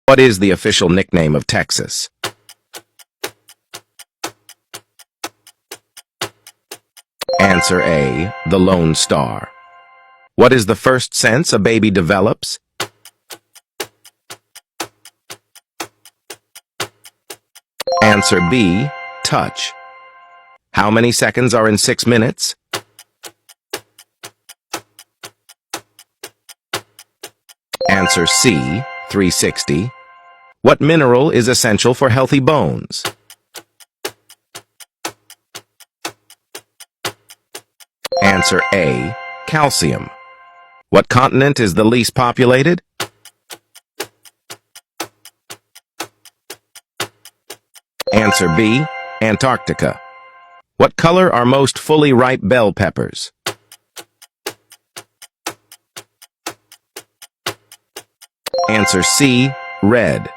What is the official nickname of Texas? Answer A, the Lone Star. What is the first sense a baby develops? Answer B, touch. How many seconds are in 6 minutes? Answer C, 360. What mineral is essential for healthy bones? Answer A, calcium. What continent is the least populated? Answer B, Antarctica. What color are most fully ripe bell peppers? Answer C, red.